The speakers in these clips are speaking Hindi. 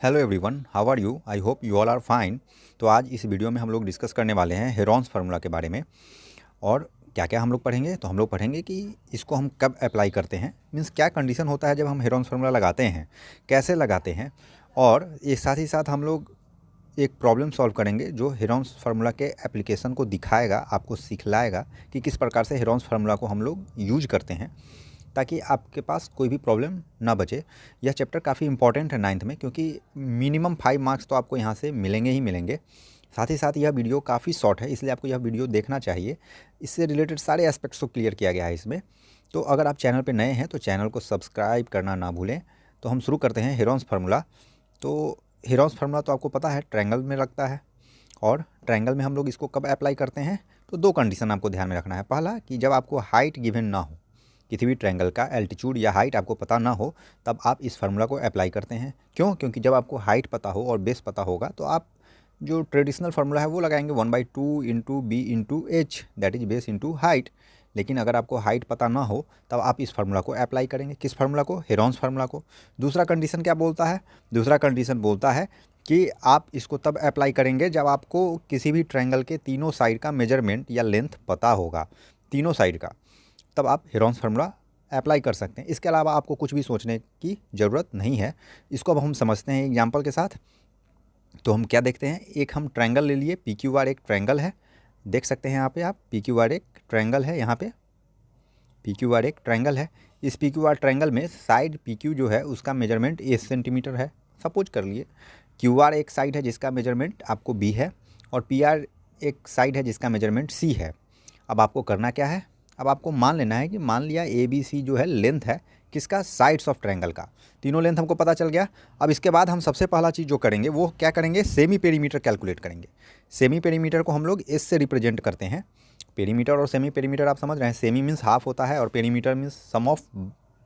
Hello everyone, how are you? I hope you all are fine. तो आज इस वीडियो में हम लोग डिस्कस करने वाले हैं हेरॉन्स फार्मूला के बारे में। और क्या क्या हम लोग पढ़ेंगे, तो हम लोग पढ़ेंगे कि इसको हम कब अप्लाई करते हैं, मीन्स क्या कंडीशन होता है जब हम हेरॉन्स फार्मूला लगाते हैं, कैसे लगाते हैं। और ये साथ ही साथ हम लोग एक प्रॉब्लम सॉल्व करेंगे जो हेरॉन्स फार्मूला के एप्लीकेशन को दिखाएगा, आपको सिखलाएगा कि किस प्रकार से हेरॉन्स फार्मूला को हम लोग यूज करते हैं, ताकि आपके पास कोई भी प्रॉब्लम ना बचे। यह चैप्टर काफ़ी इंपॉर्टेंट है नाइन्थ में, क्योंकि मिनिमम 5 मार्क्स तो आपको यहाँ से मिलेंगे ही मिलेंगे। साथ ही साथ यह वीडियो काफ़ी शॉर्ट है, इसलिए आपको यह वीडियो देखना चाहिए। इससे रिलेटेड सारे एस्पेक्ट्स को क्लियर किया गया है इसमें। तो अगर आप चैनल पर नए हैं तो चैनल को सब्सक्राइब करना ना भूलें। तो हम शुरू करते हैं हेरॉन्स फार्मूला। तो हेरॉन्स फार्मूला तो आपको पता है ट्रायंगल में लगता है, और ट्रायंगल में हम लोग इसको कब अप्लाई करते हैं, तो दो कंडीशन आपको ध्यान में रखना है। पहला कि जब आपको हाइट गिवन ना हो, किसी भी ट्रायंगल का एल्टीट्यूड या हाइट आपको पता ना हो, तब आप इस फार्मूला को अप्लाई करते हैं। क्यों? क्योंकि जब आपको हाइट पता हो और बेस पता होगा तो आप जो ट्रेडिशनल फार्मूला है वो लगाएंगे 1/2 into B into H, that is base into height. लेकिन अगर आपको हाइट पता ना हो तब आप इस फार्मूला को अप्लाई करेंगे। किस फार्मूला को? हेरॉन्स फार्मूला को। दूसरा कंडीशन क्या बोलता है? दूसरा कंडीशन बोलता है कि आप इसको तब अप्लाई करेंगे जब आपको किसी भी ट्रायंगल के तीनों साइड का मेजरमेंट या लेंथ पता होगा, तीनों साइड का, तब आप हेरॉन्स फार्मूला अप्लाई कर सकते हैं। इसके अलावा आपको कुछ भी सोचने की ज़रूरत नहीं है। इसको अब हम समझते हैं एग्जाम्पल के साथ। तो हम क्या देखते हैं, एक हम ट्रायंगल ले लिए, पी क्यू आर एक ट्रायंगल है, देख सकते हैं यहाँ पे आप, पी क्यू आर एक ट्रायंगल है। यहाँ पे पी क्यू आर एक ट्रायंगल है। इस पी क्यू आर ट्रायंगल में साइड पी क्यू जो है उसका मेजरमेंट 8 सेंटीमीटर है, सपोज कर लिए। क्यू आर एक साइड है जिसका मेजरमेंट आपको बी है, और पी आर एक साइड है जिसका मेजरमेंट सी है। अब आपको करना क्या है, अब आपको मान लेना है कि मान लिया ए बी सी जो है लेंथ है किसका, साइड्स ऑफ ट्रायंगल का। तीनों लेंथ हमको पता चल गया। अब इसके बाद हम सबसे पहला चीज़ जो करेंगे वो क्या करेंगे, सेमी पेरीमीटर कैलकुलेट करेंगे। सेमी पेरीमीटर को हम लोग एस से रिप्रेजेंट करते हैं। पेरीमीटर और सेमी पेरीमीटर आप समझ रहे हैं, सेमी मीन्स हाफ होता है और perimeter means sum of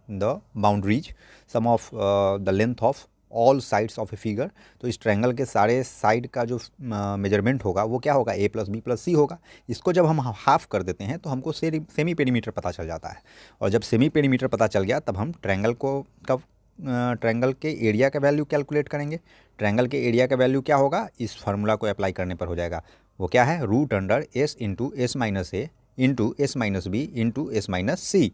the boundaries, sum of the length of all sides of a figure. तो इस ट्रायंगल के सारे साइड का जो मेजरमेंट होगा वो क्या होगा, ए प्लस बी प्लस सी होगा। इसको जब हम हाफ कर देते हैं तो हमको सेमी पेरीमीटर पता चल जाता है। और जब सेमी पेरीमीटर पता चल गया तब हम ट्रायंगल को कब ट्रायंगल के एरिया का वैल्यू कैलकुलेट करेंगे। ट्रायंगल के एरिया का वैल्यू क्या होगा, इस फार्मूला को अप्लाई करने पर हो जाएगा। वो क्या है, root under S into S minus A into S minus B into S minus C.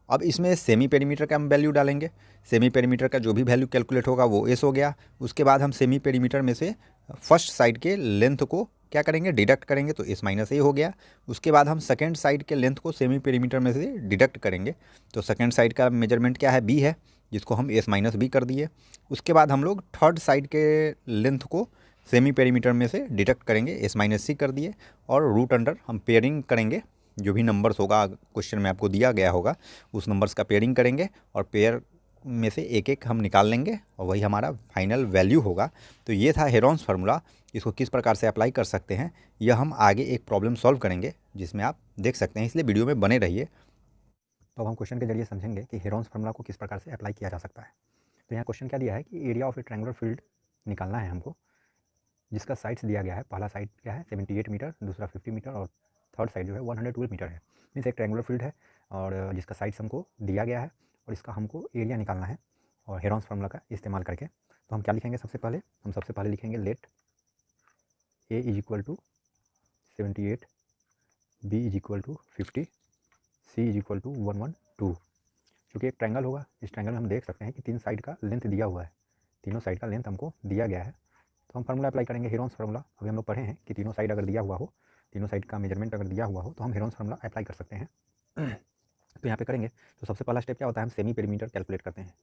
अब इसमें सेमी पेरीमीटर का हम वैल्यू डालेंगे। सेमी पेरीमीटर का जो भी वैल्यू कैलकुलेट होगा वो एस हो गया। उसके बाद हम सेमी पेरीमीटर में से फर्स्ट साइड के लेंथ को क्या करेंगे, डिडक्ट करेंगे, तो एस माइनस ए हो गया। उसके बाद हम सेकेंड साइड के लेंथ को सेमी पेरीमीटर में से डिडक्ट करेंगे, तो सेकेंड साइड का मेजरमेंट क्या है, बी है, जिसको हम एस माइनस बी कर दिए। उसके बाद हम लोग थर्ड साइड के लेंथ को सेमी पेरीमीटर में से डिडक्ट करेंगे, एस माइनस सी कर दिए। और रूट अंडर हम पेयरिंग करेंगे, जो भी नंबर्स होगा क्वेश्चन में आपको दिया गया होगा उस नंबर्स का पेयरिंग करेंगे, और पेयर में से एक एक हम निकाल लेंगे और वही हमारा फाइनल वैल्यू होगा। तो ये था हेरॉन्स फार्मूला। इसको किस प्रकार से अप्लाई कर सकते हैं यह हम आगे एक प्रॉब्लम सॉल्व करेंगे जिसमें आप देख सकते हैं, इसलिए वीडियो में बने रहिए। तो अब हम क्वेश्चन के जरिए समझेंगे कि हेरॉन्स फार्मूला को किस प्रकार से अप्लाई किया जा सकता है। तो यहाँ क्वेश्चन क्या दिया है कि area of A triangular field निकालना है हमको, जिसका साइड्स दिया गया है। पहला साइड क्या है 78 मीटर, दूसरा 50 मीटर, और थर्ड साइड जो है 112 मीटर है। मीन्स एक ट्रायंगुलर फील्ड है और जिसका साइड्स हमको दिया गया है, और इसका हमको एरिया निकालना है और हेरॉन्स फार्मूला का इस्तेमाल करके। तो हम क्या लिखेंगे, सबसे पहले लिखेंगे let A is equal to 78, B is equal to 50, C is equal to 112। क्योंकि एक ट्रायंगल होगा, इस ट्रायंगल में हम देख सकते हैं कि तीन साइड का लेंथ दिया हुआ है, तीनों साइड का लेंथ हमको दिया गया है। तो हम फार्मूला अप्लाई करेंगे, हेरॉन्स फार्मूला। अभी हम लोग पढ़े हैं कि तीनों साइड अगर दिया हुआ हो, तीनों साइड का मेजरमेंट अगर दिया हुआ हो तो हम हेरॉन्स फार्मूला अप्लाई कर सकते हैं। तो यहाँ पे करेंगे तो सबसे पहला स्टेप क्या होता है, हम सेमी पेरीमीटर कैलकुलेट करते हैं।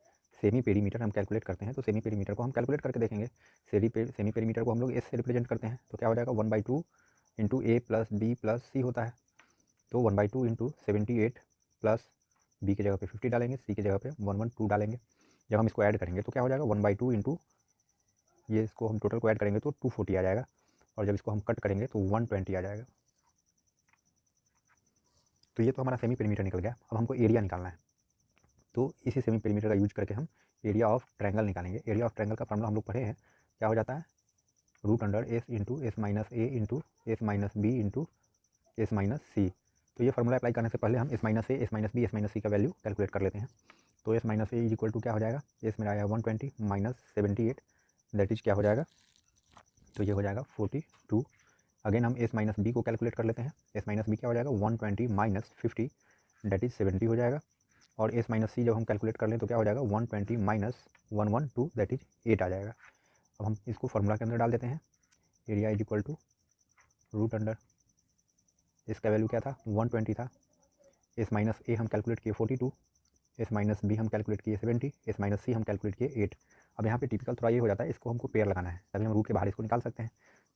सेमी पेरीमीटर हम कैलकुलेट करते हैं, तो सेमी पेरीमीटर को हम कैलकुलेट करके देखेंगे। सेमी पेरीमीटर को हम लोग एस से रिप्रेजेंट करते हैं, तो क्या हो जाएगा 1/2 इंटू ए प्लस बी प्लस सी होता है। तो 1/2 इंटू 78 प्लस बी की जगह पे 50 डालेंगे, सी की जगह पे 112 डालेंगे। जब हम इसको ऐड करेंगे तो क्या हो जाएगा 1/2 इंटू ये, इसको हम टोटल को ऐड करेंगे तो 240 आ जाएगा, और जब इसको हम कट करेंगे तो 120 आ जाएगा। तो ये तो हमारा सेमी पेरीमीटर निकल गया। अब हमको एरिया निकालना है, तो इसी सेमी पेरीमीटर का यूज करके हम एरिया ऑफ ट्रायंगल निकालेंगे। एरिया ऑफ ट्रायंगल का फार्मूला हम लोग पढ़े हैं, क्या हो जाता है, root under S into S minus A into S minus B into S minus C. तो ये फार्मूला अप्लाई करने से पहले हम S minus A, S minus B, S minus C का वैल्यू कैलकुलेट कर लेते हैं। तो S minus A is equal to क्या हो जाएगा, एस मेरा आया 120 माइनस 78 दैट इज क्या हो जाएगा, तो ये हो जाएगा 42। अगेन हम एस माइनस बी को कैलकुलेट कर लेते हैं। एस माइनस बी क्या हो जाएगा, 120 माइनस 50 दैट इज 70 हो जाएगा। और एस माइनस सी जब हम कैलकुलेट कर लें तो क्या हो जाएगा, 120 माइनस 112 दैट इज 8 आ जाएगा। अब हम इसको फार्मूला के अंदर डाल देते हैं। Area is equal to root under, इसका वैल्यू क्या था, 120 था। एस माइनस ए हम कैलकुलेट किए 42, एस माइनस बी हम कैलकुलेट किए 70, एस माइनस सी हम कैलकुलेट किए 8। अब यहाँ पे टिपिकल थोड़ा ये हो जाता है, इसको हमको पेयर लगाना है, तभी हम रूट के बाहर इसको निकाल सकते हैं।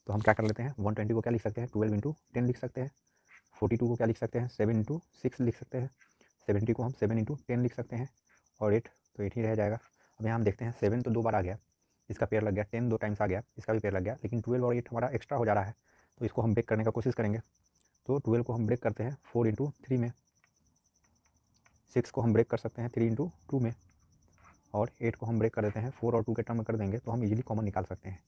तो हम क्या कर लेते हैं, 120 को क्या लिख सकते हैं, 12 इंटू 10 लिख सकते हैं। 42 को क्या लिख सकते हैं, 7 इंटू 6 लिख सकते हैं। 70 को हम 7 इंटू 10 लिख सकते हैं। और 8 तो 8 ही रह जाएगा। अब यहाँ हम देखते हैं 7 तो 2 बार आ गया, इसका पेयर लग गया। 10 2 टाइम्स आ गया, इसका भी पेयर लग गया। लेकिन 12 और 8 हमारा एक्स्ट्रा हो जा रहा है, तो इसको हम ब्रेक करने का कोशिश करेंगे। तो 12 को हम ब्रेक करते हैं 4 इंटू 3 में, 6 को हम ब्रेक कर सकते हैं 3 इंटू 2 में, और 8 को हम ब्रेक कर देते हैं 4 और 2 के टर्म में कर देंगे, तो हम इजीली कॉमन निकाल सकते हैं।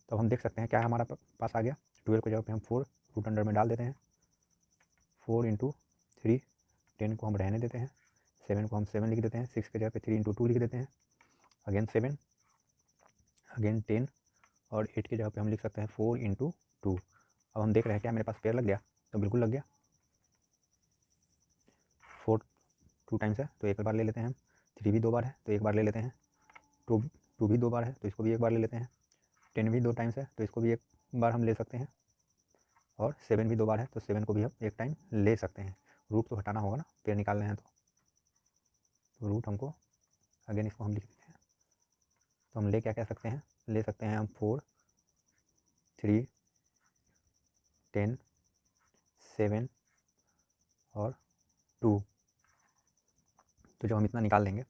तो हम देख सकते हैं क्या हमारा पास आ गया, 12 को जगह पे हम 4 रूट अंडर में डाल देते हैं। 4 इंटू 3, 10 को हम रहने देते हैं, 7 को हम 7 लिख देते हैं, 6 के जगह पे 3 इंटू 2 लिख देते हैं। अगेन 7, अगेन 10, और 8 की जगह पे हम लिख सकते हैं 4 इंटू 2। अब हम देख रहे हैं क्या मेरे पास पेयर लग गया, तो बिल्कुल लग गया। 4 2 टाइम्स है तो एक बार ले लेते हैं हम। 3 भी 2 बार है तो एक बार ले लेते हैं। 2 भी 2 बार है तो इसको भी एक बार ले लेते हैं। 10 भी 2 टाइम्स है तो इसको भी एक बार हम ले सकते हैं। और 7 भी 2 बार है तो 7 को भी हम एक टाइम ले सकते हैं। रूट तो हटाना होगा ना, पेयर निकाल रहे हैं तो रूट हमको अगेन इसको हम लिख देते हैं। तो हम ले क्या कह सकते हैं, ले सकते हैं हम 4 3 10 7 और 2। तो जब हम इतना निकाल लेंगे,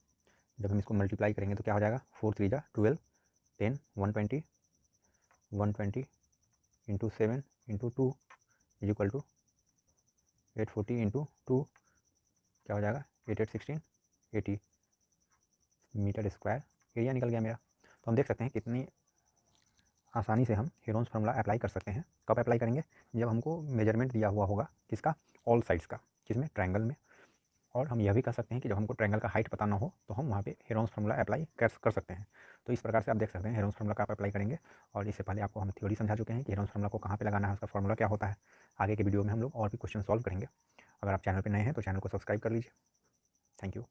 जब हम इसको मल्टीप्लाई करेंगे तो क्या हो जाएगा, 4 3 जा 12, 10 120 into 7 into 2 is equal to 840 into 2 क्या हो जाएगा, 8 8 16 80 मीटर स्क्वायर एरिया निकल गया मेरा। तो हम देख सकते हैं कितनी आसानी से हम हेरोन्स फार्मूला अप्लाई कर सकते हैं। कब अप्लाई करेंगे, जब हमको मेजरमेंट दिया हुआ होगा किसका, ऑल साइड्स का, किसमें, ट्रायंगल में। और हम यह भी कर सकते हैं कि जब हमको ट्रायंगल का हाइट पता ना हो तो हम वहाँ पे हेरोन्स फार्मूला अप्लाई कर सकते हैं। तो इस प्रकार से आप देख सकते हैं हेरोन्स फार्मूला का आप अप्लाई करेंगे। और इससे पहले आपको हम थ्योरी समझा चुके हैं कि हेरोन्स फार्मूला को कहाँ पे लगाना है, उसका फार्मूला क्या होता है। आगे के वीडियो में हम लोग और भी क्वेश्चन सॉल्व करेंगे। अगर आप चैनल पर नए हैं तो चैनल को सब्सक्राइब कर लीजिए। Thank you.